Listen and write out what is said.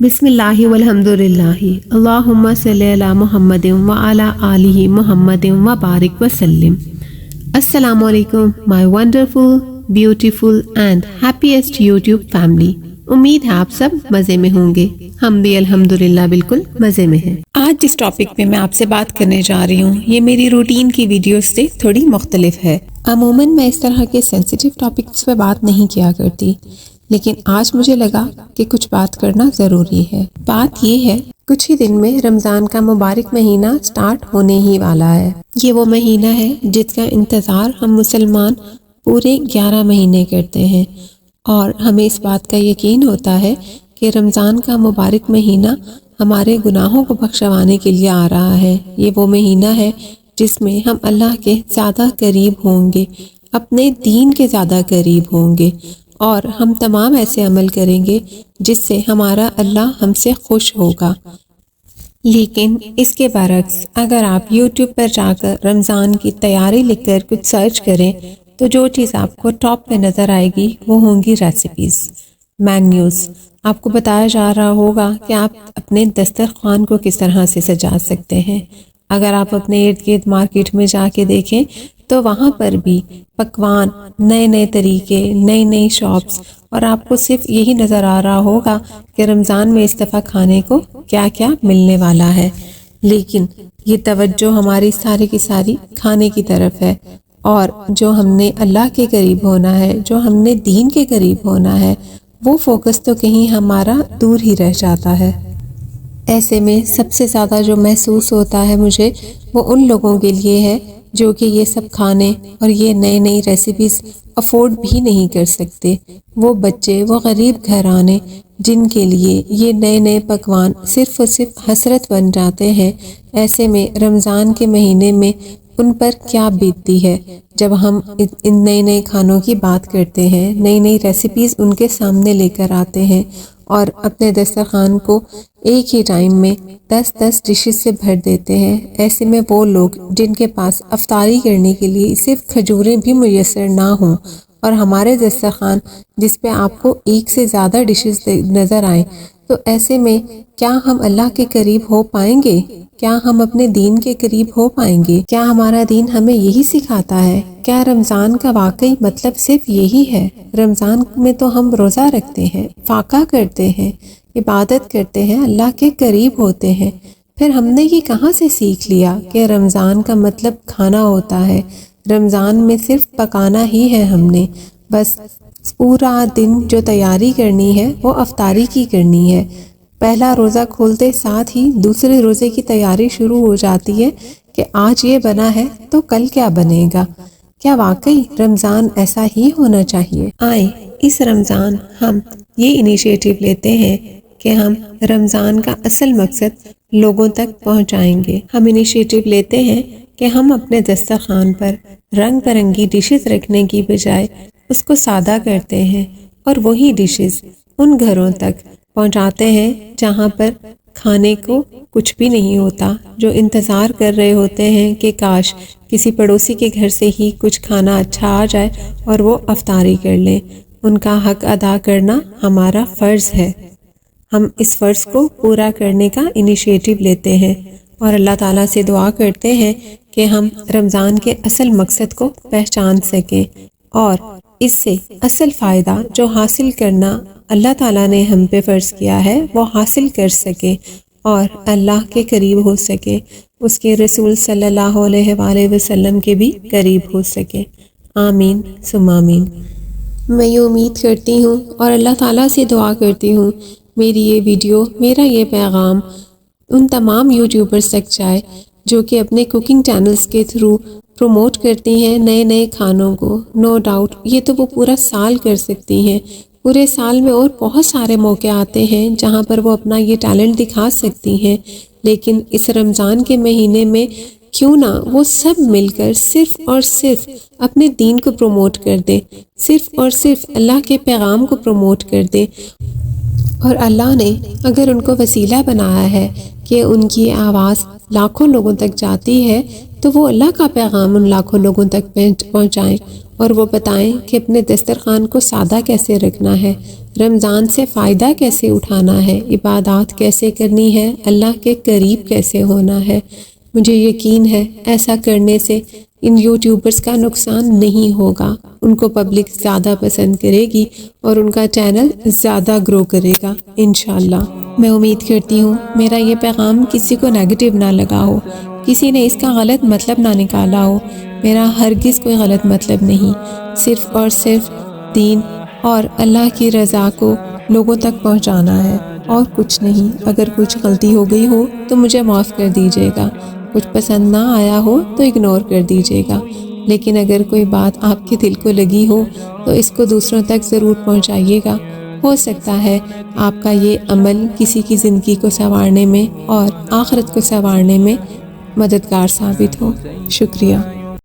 بسم اللہ والحمد للہ اللہم صلی علی محمد وعلی آلہ محمد وبارک وسلم۔ السلام علیکم my wonderful beautiful and happiest YouTube family. امید ہے آپ سب مزے میں ہوں گے، ہم بھی الحمدللہ بالکل مزے میں ہیں۔ آج جس ٹاپک پہ میں آپ سے بات کرنے جا رہی ہوں یہ میری روٹین کی ویڈیوز سے تھوڑی مختلف ہے۔ عموماً میں اس طرح کے سینسیٹیو ٹاپکس پہ بات نہیں کیا کرتی، لیکن آج مجھے لگا کہ کچھ بات کرنا ضروری ہے۔ بات یہ ہے، کچھ ہی دن میں رمضان کا مبارک مہینہ سٹارٹ ہونے ہی والا ہے۔ یہ وہ مہینہ ہے جس کا انتظار ہم مسلمان پورے 11 مہینے کرتے ہیں، اور ہمیں اس بات کا یقین ہوتا ہے کہ رمضان کا مبارک مہینہ ہمارے گناہوں کو بخشوانے کے لیے آ رہا ہے۔ یہ وہ مہینہ ہے جس میں ہم اللہ کے زیادہ قریب ہوں گے، اپنے دین کے زیادہ قریب ہوں گے، اور ہم تمام ایسے عمل کریں گے جس سے ہمارا اللہ ہم سے خوش ہوگا۔ لیکن اس کے برعکس اگر آپ یوٹیوب پر جا کر رمضان کی تیاری لکھ کر کچھ سرچ کریں تو جو چیز آپ کو ٹاپ پہ نظر آئے گی وہ ہوں گی ریسیپیز، مینیوز۔ آپ کو بتایا جا رہا ہوگا کہ آپ اپنے دسترخوان کو کس طرح سے سجا سکتے ہیں۔ اگر آپ اپنے ارد گرد مارکیٹ میں جا کے دیکھیں تو وہاں پر بھی پکوان، نئے نئے طریقے، نئی نئی شاپس، اور آپ کو صرف یہی نظر آ رہا ہوگا کہ رمضان میں اس دفعہ کھانے کو کیا کیا ملنے والا ہے۔ لیکن یہ توجہ ہماری ساری کی ساری کھانے کی طرف ہے، اور جو ہم نے اللہ کے قریب ہونا ہے، جو ہم نے دین کے قریب ہونا ہے، وہ فوکس تو کہیں ہمارا دور ہی رہ جاتا ہے۔ ایسے میں سب سے زیادہ جو محسوس ہوتا ہے مجھے وہ ان لوگوں کے لیے ہے جو کہ یہ سب کھانے اور یہ نئی نئی ریسیپیز افورڈ بھی نہیں کر سکتے۔ وہ بچے، وہ غریب گھرانے جن کے لیے یہ نئے نئے پکوان صرف اور صرف حسرت بن جاتے ہیں۔ ایسے میں رمضان کے مہینے میں ان پر کیا بیتتی ہے جب ہم ان نئے نئے کھانوں کی بات کرتے ہیں، نئی نئی ریسیپیز ان کے سامنے لے کر آتے ہیں، اور اپنے دسترخوان کو ایک ہی ٹائم میں 10 ڈشز سے بھر دیتے ہیں۔ ایسے میں وہ لوگ جن کے پاس افطاری کرنے کے لیے صرف کھجوریں بھی میسر نہ ہوں، اور ہمارے دسترخوان جس پہ آپ کو ایک سے زیادہ ڈشز نظر آئیں، تو ایسے میں کیا ہم اللہ کے قریب ہو پائیں گے؟ کیا ہم اپنے دین کے قریب ہو پائیں گے؟ کیا ہمارا دین ہمیں یہی سکھاتا ہے؟ کیا رمضان کا واقعی مطلب صرف یہی ہے؟ رمضان میں تو ہم روزہ رکھتے ہیں، فاقہ کرتے ہیں، عبادت کرتے ہیں، اللہ کے قریب ہوتے ہیں۔ پھر ہم نے یہ کہاں سے سیکھ لیا کہ رمضان کا مطلب کھانا ہوتا ہے؟ رمضان میں صرف پکانا ہی ہے ہم نے، بس پورا دن جو تیاری کرنی ہے وہ افطاری کی کرنی ہے۔ پہلا روزہ کھولتے ساتھ ہی دوسرے روزے کی تیاری شروع ہو جاتی ہے کہ آج یہ بنا ہے تو کل کیا بنے گا۔ کیا واقعی رمضان ایسا ہی ہونا چاہیے؟ آئیں اس رمضان ہم یہ انیشیٹو لیتے ہیں کہ ہم رمضان کا اصل مقصد لوگوں تک پہنچائیں گے۔ ہم انیشیٹو لیتے ہیں کہ ہم اپنے دسترخوان پر رنگ برنگی ڈشز رکھنے کی بجائے اس کو سادہ کرتے ہیں، اور وہی ڈشز ان گھروں تک پہنچاتے ہیں جہاں پر کھانے کو کچھ بھی نہیں ہوتا، جو انتظار کر رہے ہوتے ہیں کہ کاش کسی پڑوسی کے گھر سے ہی کچھ کھانا اچھا آ جائے اور وہ افطاری کر لیں۔ ان کا حق ادا کرنا ہمارا فرض ہے۔ ہم اس فرض کو پورا کرنے کا انیشیٹو لیتے ہیں، اور اللہ تعالیٰ سے دعا کرتے ہیں کہ ہم رمضان کے اصل مقصد کو پہچان سکیں، اور اس سے اصل فائدہ جو حاصل کرنا اللہ تعالیٰ نے ہم پہ فرض کیا ہے وہ حاصل کر سکیں، اور اللہ کے قریب ہو سکے، اس کے رسول صلی اللہ علیہ وآلہ وسلم کے بھی قریب ہو سکے۔ آمین ثم آمین۔ میں یہ امید کرتی ہوں اور اللہ تعالیٰ سے دعا کرتی ہوں میری یہ ویڈیو، میرا یہ پیغام ان تمام یوٹیوبرز تک جائے جو کہ اپنے کوکنگ چینلز کے تھرو پروموٹ کرتی ہیں نئے نئے کھانوں کو۔ نو ڈاؤٹ یہ تو وہ پورا سال کر سکتی ہیں، پورے سال میں اور بہت سارے موقع آتے ہیں جہاں پر وہ اپنا یہ ٹیلنٹ دکھا سکتی ہیں، لیکن اس رمضان کے مہینے میں کیوں نہ وہ سب مل کر صرف اور صرف اپنے دین کو پروموٹ کر دیں، صرف اور صرف اللہ کے پیغام کو پروموٹ کر دیں۔ اور اللہ نے اگر ان کو وسیلہ بنایا ہے کہ ان کی آواز لاکھوں لوگوں تک جاتی ہے، تو وہ اللہ کا پیغام ان لاکھوں لوگوں تک پہنچائیں، اور وہ بتائیں کہ اپنے دسترخوان کو سادہ کیسے رکھنا ہے، رمضان سے فائدہ کیسے اٹھانا ہے، عبادات کیسے کرنی ہے، اللہ کے قریب کیسے ہونا ہے۔ مجھے یقین ہے ایسا کرنے سے ان یوٹیوبرز کا نقصان نہیں ہوگا، ان کو پبلک زیادہ پسند کرے گی اور ان کا چینل زیادہ گرو کرے گا انشاءاللہ۔ میں امید کرتی ہوں میرا یہ پیغام کسی کو نیگیٹو نہ لگا ہو، کسی نے اس کا غلط مطلب نہ نکالا ہو۔ میرا ہرگز کوئی غلط مطلب نہیں، صرف اور صرف دین اور اللہ کی رضا کو لوگوں تک پہنچانا ہے اور کچھ نہیں۔ اگر کچھ غلطی ہو گئی ہو تو مجھے معاف کر دیجیے گا، کچھ پسند نہ آیا ہو تو اگنور کر دیجیے گا، لیکن اگر کوئی بات آپ کے دل کو لگی ہو تو اس کو دوسروں تک ضرور پہنچائیے گا۔ ہو سکتا ہے آپ کا یہ عمل کسی کی زندگی کو سنوارنے میں اور آخرت کو سنوارنے میں مددگار ثابت ہو۔ شکریہ۔